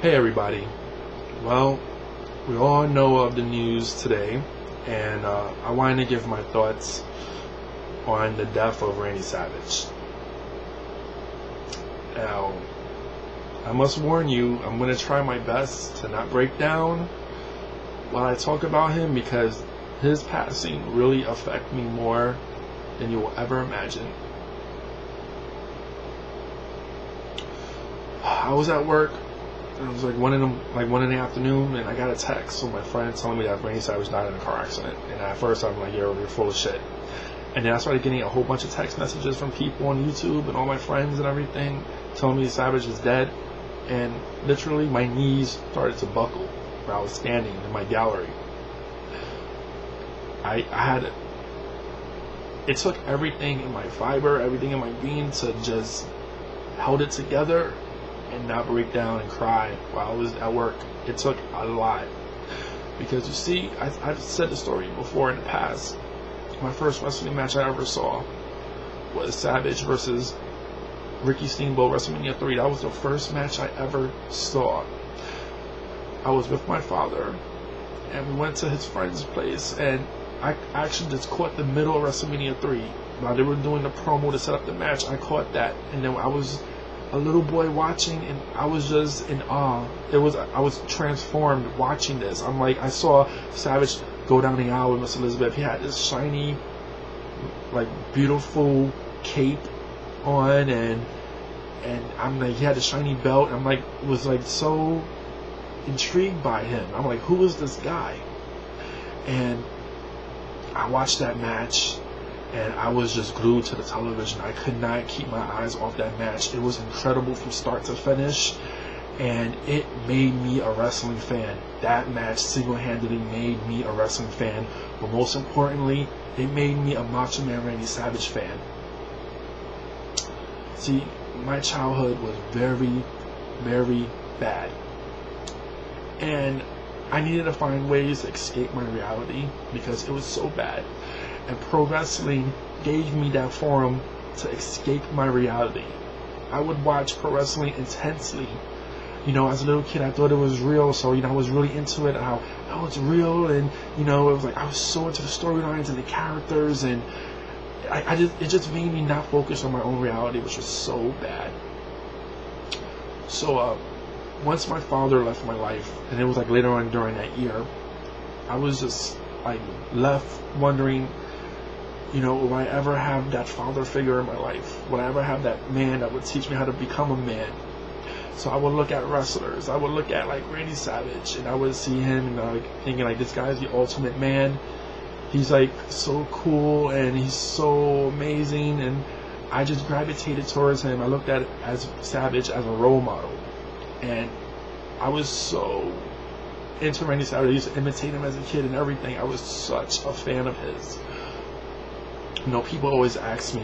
Hey everybody. Well, we all know of the news today, and I wanted to give my thoughts on the death of Randy Savage. Now, I must warn you, I'm going to try my best to not break down while I talk about him, because his passing really affected me more than you will ever imagine. I was at work. It was like one in the afternoon, and I got a text from my friend telling me that Randy Savage died in a car accident. And at first, I'm like, "You're full of shit." And then I started getting a whole bunch of text messages from people on YouTube and all my friends and everything telling me Savage is dead. And literally, my knees started to buckle where I was standing in my gallery. It took everything in my fiber, everything in my being to just hold it together and not break down and cry while I was at work. It took a lot, because you see, I've said the story before in the past. My first wrestling match I ever saw was Savage versus Ricky Steamboat, WrestleMania 3. That was the first match I ever saw. I was with my father, and we went to his friend's place, and I actually just caught the middle of WrestleMania 3. While they were doing the promo to set up the match, I caught that, and then I was a little boy watching, and I was just in awe. I was transformed watching this. I'm like, I saw Savage go down the aisle with Miss Elizabeth. He had this shiny, like, beautiful cape on, and I'm like, he had a shiny belt. I'm like, was like so intrigued by him. I'm like, who is this guy? And I watched that match, and I was just glued to the television. I could not keep my eyes off that match. It was incredible from start to finish, and it made me a wrestling fan. That match single-handedly made me a wrestling fan, but most importantly, it made me a Macho Man Randy Savage fan. See, my childhood was very, very bad, and I needed to find ways to escape my reality because it was so bad. And pro wrestling gave me that forum to escape my reality. I would watch pro wrestling intensely. You know, as a little kid, I thought it was real, so, I was really into it, how it's real, and, it was like, I was so into the storylines and the characters, and it just made me not focus on my own reality, which was so bad. So, once my father left my life, and it was like later on during that year, I was just like left wondering, will I ever have that father figure in my life? Will I ever have that man that would teach me how to become a man? So I would look at wrestlers. I would look at like Randy Savage, and I would see him and thinking like, this guy's the ultimate man. He's like so cool and he's so amazing, and I just gravitated towards him. I looked at Savage as a role model, and I was so into Randy Savage. I used to imitate him as a kid and everything. I was such a fan of his. People always ask me,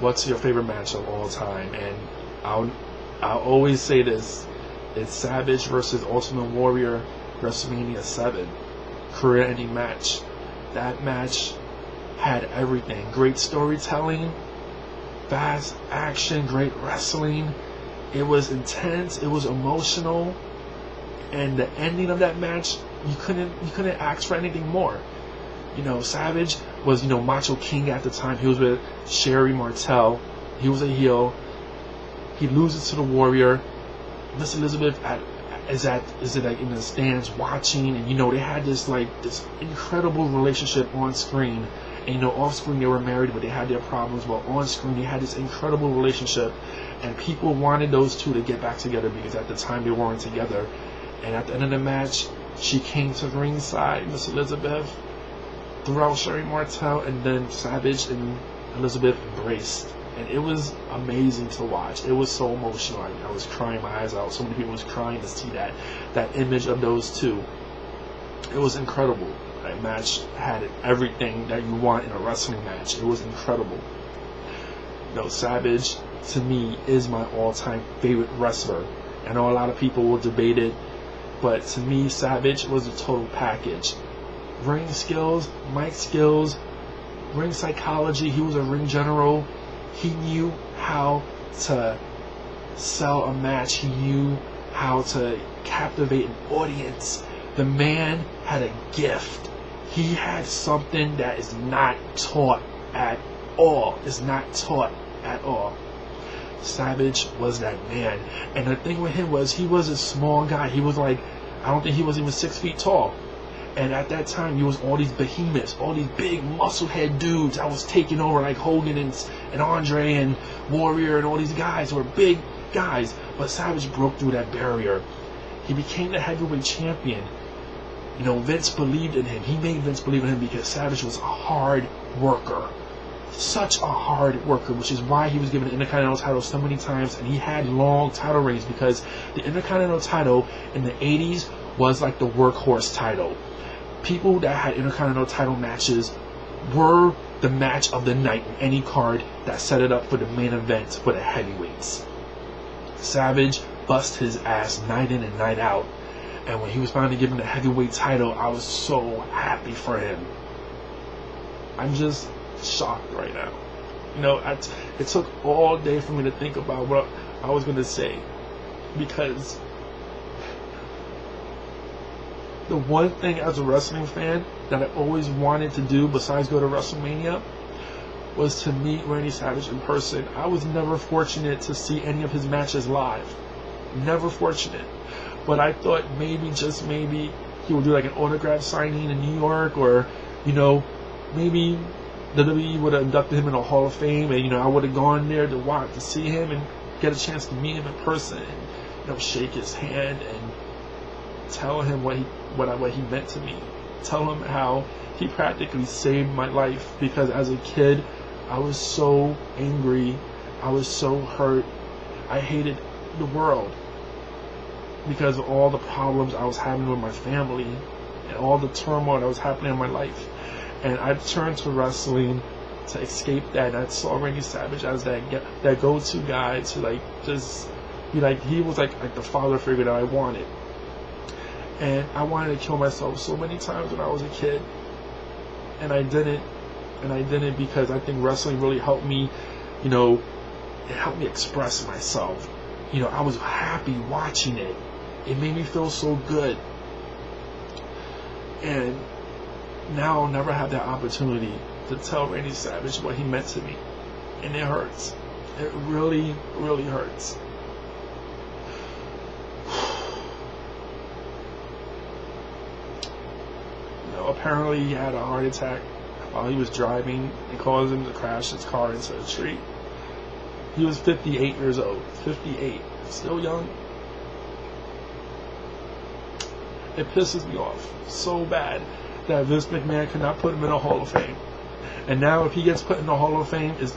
what's your favorite match of all time? And I'll always say this: it's Savage versus Ultimate Warrior, WrestleMania 7, career-ending match. That match had everything: great storytelling, fast action, great wrestling. It was intense. It was emotional. And the ending of that match, you couldn't ask for anything more. Savage was, Macho King at the time. He was with Sherry Martel. He was a heel. He loses to the Warrior. Miss Elizabeth is like in the stands watching, and they had this incredible relationship on screen. And off screen they were married, but they had their problems. But on screen they had this incredible relationship, and people wanted those two to get back together because at the time they weren't together. And at the end of the match, she came to ringside, Miss Elizabeth, threw out Sherry Martel, and then Savage and Elizabeth embraced. And it was amazing to watch. It was so emotional. I was crying my eyes out. So many people was crying to see that image of those two. It was incredible. That match had everything that you want in a wrestling match. It was incredible. Savage, to me, is my all-time favorite wrestler. I know a lot of people will debate it, but to me, Savage was a total package. Ring skills, mic skills, ring psychology. He was a ring general. He knew how to sell a match. He knew how to captivate an audience. The man had a gift. He had something that is not taught at all. It's not taught at all. Savage was that man. And the thing with him was, he was a small guy. He was like, I don't think he was even 6 feet tall. And at that time, he was all these behemoths, all these big muscle-head dudes that was taking over, like Hogan and Andre and Warrior and all these guys were big guys. But Savage broke through that barrier. He became the heavyweight champion. You know, Vince believed in him. He made Vince believe in him because Savage was a hard worker. Such a hard worker, which is why he was given the Intercontinental title so many times, and he had long title reigns, because the Intercontinental title in the 80s was like the workhorse title. People that had Intercontinental title matches were the match of the night in any card that set it up for the main event for the heavyweights. Savage bust his ass night in and night out. And when he was finally given the heavyweight title, I was so happy for him. I'm just shocked right now. You know, it took all day for me to think about what I was going to say, because the one thing as a wrestling fan that I always wanted to do besides go to WrestleMania was to meet Randy Savage in person. I was never fortunate to see any of his matches live. Never fortunate. But I thought maybe, just maybe, he would do like an autograph signing in New York, or, you know, maybe WWE would have inducted him in a Hall of Fame, and, you know, I would have gone there to see him and get a chance to meet him in person, and, you know, shake his hand and tell him what he meant to me. Tell him how he practically saved my life, because as a kid, I was so angry. I was so hurt. I hated the world because of all the problems I was having with my family and all the turmoil that was happening in my life. And I turned to wrestling to escape that. And I saw Randy Savage as that go-to guy to, like, just be like, he was like the father figure that I wanted. And I wanted to kill myself so many times when I was a kid, and I didn't. And I didn't because I think wrestling really helped me, you know, it helped me express myself. You know, I was happy watching it. It made me feel so good. And now I'll never have that opportunity to tell Randy Savage what he meant to me. And it hurts. It really, really hurts. You know, apparently he had a heart attack while he was driving and caused him to crash his car into a tree. He was 58 years old. 58. Still young. It pisses me off so bad that Vince McMahon could not put him in a Hall of Fame. And now if he gets put in the Hall of Fame, it's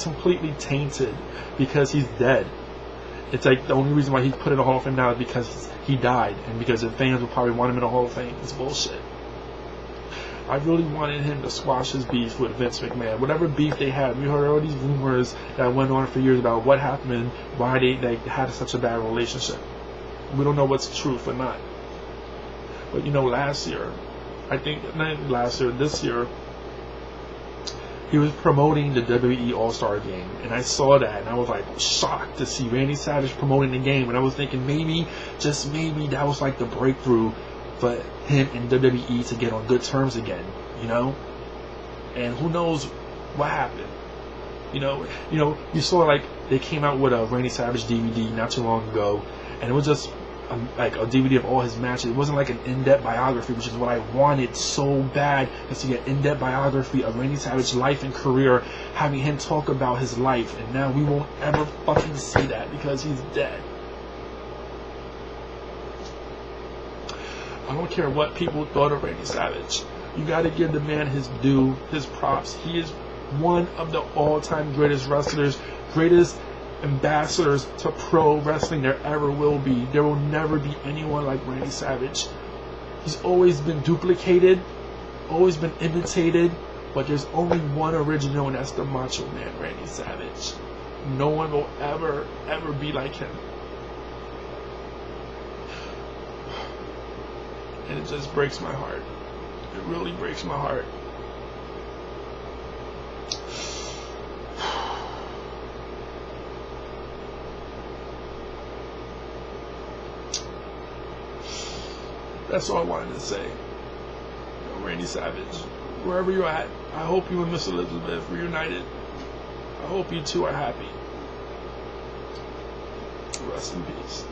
completely tainted because he's dead. It's like the only reason why he's put in the Hall of Fame now is because he died, and because the fans will probably want him in the Hall of Fame. It's bullshit. I really wanted him to squash his beef with Vince McMahon. Whatever beef they had, we heard all these rumors that went on for years about what happened, why they had such a bad relationship. We don't know what's truth or not. But you know, last year, I think, not last year, this year, he was promoting the WWE All-Star Game, and I saw that, and I was like shocked to see Randy Savage promoting the game, and I was thinking maybe, just maybe, that was like the breakthrough for him and WWE to get on good terms again, you know? And who knows what happened? You know, you saw like they came out with a Randy Savage DVD not too long ago, and it was just like a DVD of all his matches. It wasn't like an in-depth biography, which is what I wanted so bad, is to get in-depth biography of Randy Savage's life and career, having him talk about his life. And now we won't ever fucking see that because he's dead. I don't care what people thought of Randy Savage. You got to give the man his due, his props. He is one of the all-time greatest wrestlers, greatest ambassadors to pro wrestling there ever will be. There will never be anyone like Randy Savage. He's always been duplicated, always been imitated, but there's only one original, and that's the Macho Man, Randy Savage. No one will ever, ever be like him. And it just breaks my heart. It really breaks my heart. That's all I wanted to say. Randy Savage, wherever you're at, I hope you and Miss Elizabeth reunited. I hope you two are happy. Rest in peace.